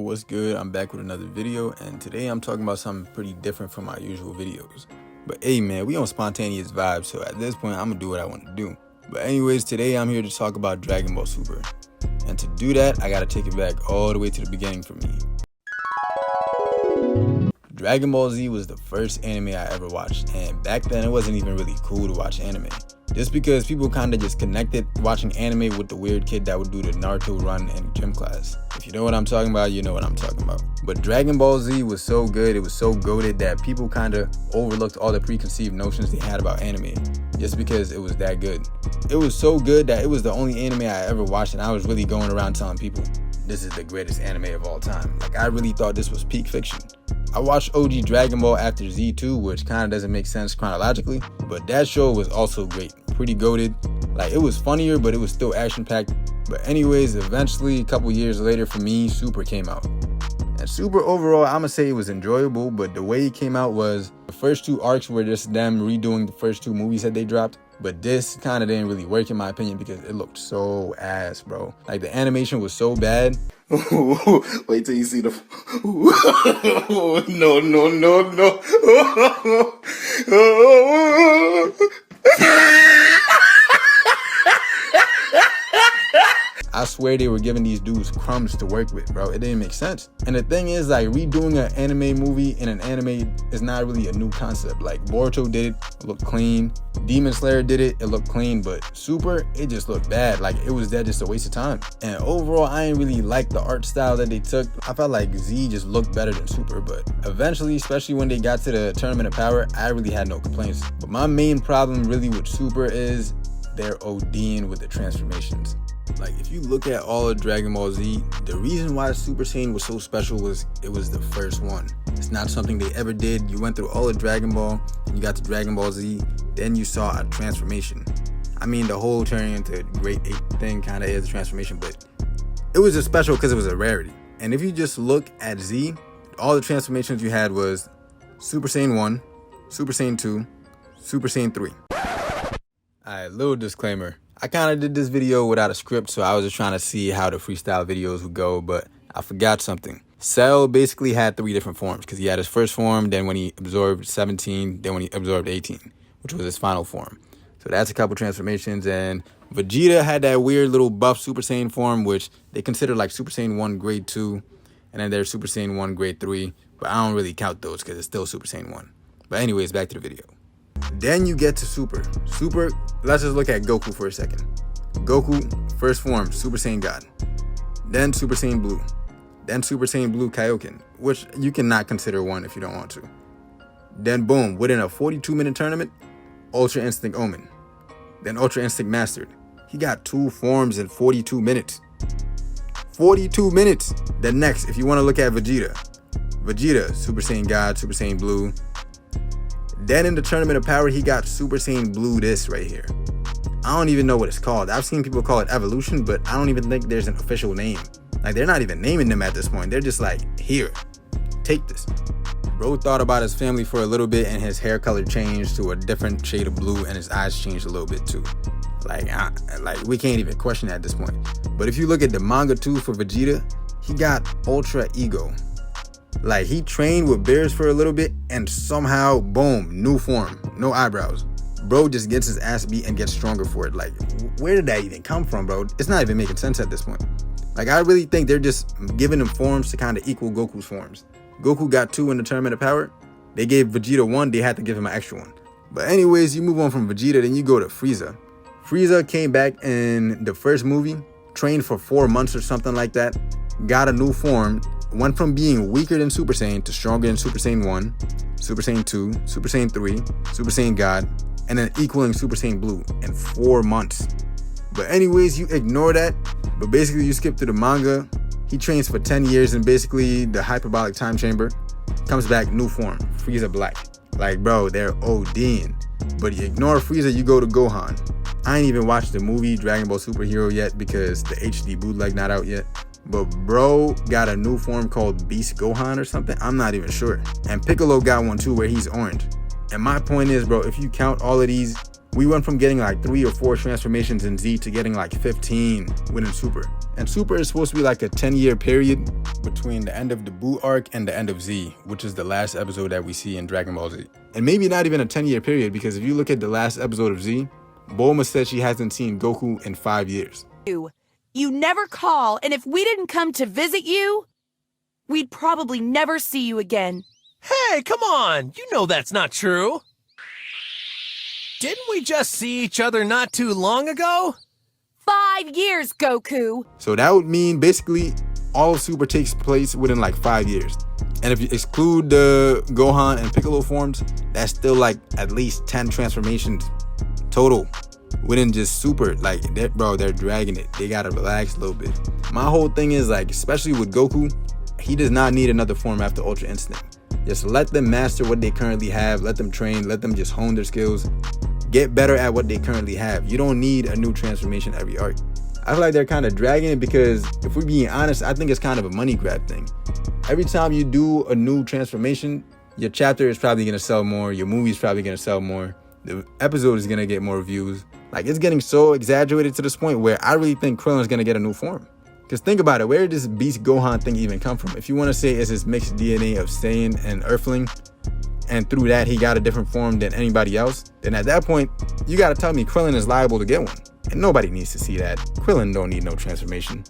what's good? I'm back with another video, and today I'm talking about something pretty different from my usual videos. But hey man, we on spontaneous vibes, so at this point I'm gonna do what I want to do. But anyways, today I'm here to talk about Dragon Ball Super. And to do that, I gotta take it back all the way to the beginning for me. Dragon Ball Z was the first anime I ever watched, and back then it wasn't even really cool to watch anime. Just because people kind of just connected watching anime with the weird kid that would do the Naruto run in gym class. If you know what I'm talking about, you know what I'm talking about. But Dragon Ball Z was so good, it was so goated that people kind of overlooked all the preconceived notions they had about anime just because it was that good. It was so good that it was the only anime I ever watched, and I was really going around telling people, this is the greatest anime of all time. Like, I really thought this was peak fiction. I watched OG Dragon Ball after Z2, which kind of doesn't make sense chronologically, but that show was also great, pretty goated. Like, it was funnier, but it was still action-packed. But anyways, eventually, a couple years later for me, Super came out. And Super overall, I'm gonna say it was enjoyable, but the way it came out was, the first two arcs were just them redoing the first two movies that they dropped. But this kind of didn't really work in my opinion because it looked so ass, bro. Like, the animation was so bad. Wait till you see the. No. I swear they were giving these dudes crumbs to work with, bro. It didn't make sense. And the thing is, like, redoing an anime movie in an anime is not really a new concept. Like, Boruto did it looked clean. Demon Slayer did it looked clean. But Super, it just looked bad. Like, it was just a waste of time. And overall, I ain't really like the art style that they took. I felt like Z just looked better than Super. But eventually, especially when they got to the Tournament of Power, I really had no complaints. But my main problem really with Super is they're ODing with the transformations. Like, if you look at all of Dragon Ball Z, the reason why Super Saiyan was so special was it was the first one. It's not something they ever did. You went through all of Dragon Ball, you got to Dragon Ball Z, then you saw a transformation. I mean, the whole turning into Great Ape thing kind of is a transformation, but it was just special because it was a rarity. And if you just look at Z, all the transformations you had was Super Saiyan 1, Super Saiyan 2, Super Saiyan 3. Alright, little disclaimer. I kind of did this video without a script, so I was just trying to see how the freestyle videos would go, but I forgot something. Cell basically had 3 different forms, because he had his first form, then when he absorbed 17, then when he absorbed 18, which was his final form. So that's a couple transformations, and Vegeta had that weird little buff Super Saiyan form, which they consider like Super Saiyan 1 grade 2, and then there's Super Saiyan 1 grade 3, but I don't really count those because it's still Super Saiyan 1. But anyways, back to the video. Then you get to Super. Super, let's just look at Goku for a second. Goku, first form, Super Saiyan God. Then Super Saiyan Blue. Then Super Saiyan Blue Kaioken, which you cannot consider one if you don't want to. Then boom, within a 42-minute tournament, Ultra Instinct Omen. Then Ultra Instinct Mastered. He got 2 forms in 42 minutes. 42 minutes! Then next, if you want to look at Vegeta. Vegeta, Super Saiyan God, Super Saiyan Blue. Then in the Tournament of Power, he got Super Saiyan Blue this right here. I don't even know what it's called. I've seen people call it Evolution, but I don't even think there's an official name. Like, they're not even naming them at this point. They're just like, here, take this. Bro thought about his family for a little bit, and his hair color changed to a different shade of blue, and his eyes changed a little bit too. Like we can't even question that at this point. But if you look at the manga too for Vegeta, he got Ultra Ego. Like, he trained with bears for a little bit, and somehow, boom, new form, no eyebrows. Bro just gets his ass beat and gets stronger for it. Like, where did that even come from, bro? It's not even making sense at this point. Like, I really think they're just giving him forms to kind of equal Goku's forms. Goku got 2 in the Tournament of Power. They gave Vegeta 1, they had to give him an extra one. But anyways, you move on from Vegeta, then you go to Frieza. Frieza came back in the first movie, trained for 4 months or something like that, got a new form, went from being weaker than Super Saiyan to stronger than Super Saiyan 1, Super Saiyan 2, Super Saiyan 3, Super Saiyan God, and then equaling Super Saiyan Blue in 4 months. But anyways, you ignore that, but basically you skip through the manga. He trains for 10 years in basically the hyperbolic time chamber, comes back, new form, Frieza Black. Like, bro, they're ODing. But you ignore Frieza, you go to Gohan. I ain't even watched the movie Dragon Ball Super Hero yet because the HD bootleg not out yet. But bro got a new form called Beast Gohan or something. I'm not even sure. And Piccolo got one too where he's orange. And my point is, bro, if you count all of these, We went from getting like 3 or 4 transformations in Z to getting like 15 within Super. And Super is supposed to be like a 10-year period between the end of the Buu arc and the end of Z, which is the last episode that we see in Dragon Ball Z. And maybe not even a 10-year period, because if you look at the last episode of Z, Bulma said she hasn't seen Goku in 5 years. You never call, and if we didn't come to visit you, we'd probably never see you again. Hey, come on! You know that's not true! Didn't we just see each other not too long ago? 5 years, Goku! So that would mean basically all of Super takes place within like 5 years. And if you exclude the Gohan and Piccolo forms, that's still like at least 10 transformations total within just Super. Like, they're dragging it. They gotta relax a little bit. My whole thing is like, especially with Goku, he does not need another form after Ultra Instinct. Just let them master what they currently have. Let them train. Let them just hone their skills. Get better at what they currently have. You don't need a new transformation every arc. I feel like they're kind of dragging it because, if we're being honest, I think it's kind of a money grab thing. Every time you do a new transformation, your chapter is probably going to sell more. Your movie is probably going to sell more. The episode is going to get more views. Like, it's getting so exaggerated to this point where I really think Krillin's going to get a new form. Because think about it, where did this Beast Gohan thing even come from? If you want to say it's this mixed DNA of Saiyan and Earthling, and through that he got a different form than anybody else, then at that point, you got to tell me Krillin is liable to get one. And nobody needs to see that. Krillin don't need no transformation.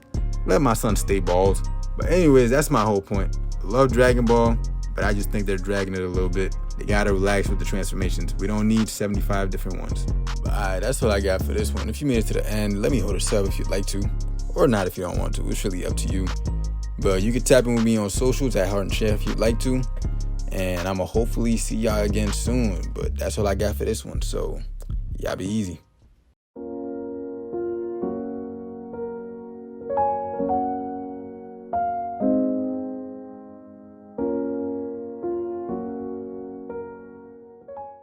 Let my son stay balls. But anyways, that's my whole point. I love Dragon Ball, but I just think they're dragging it a little bit. They got to relax with the transformations. We don't need 75 different ones. But alright, that's what I got for this one. If you made it to the end, let me hold a sub if you'd like to. Or not if you don't want to. It's really up to you. But you can tap in with me on socials at Heart and Chef if you'd like to. And I'ma hopefully see y'all again soon. But that's all I got for this one. So y'all be easy.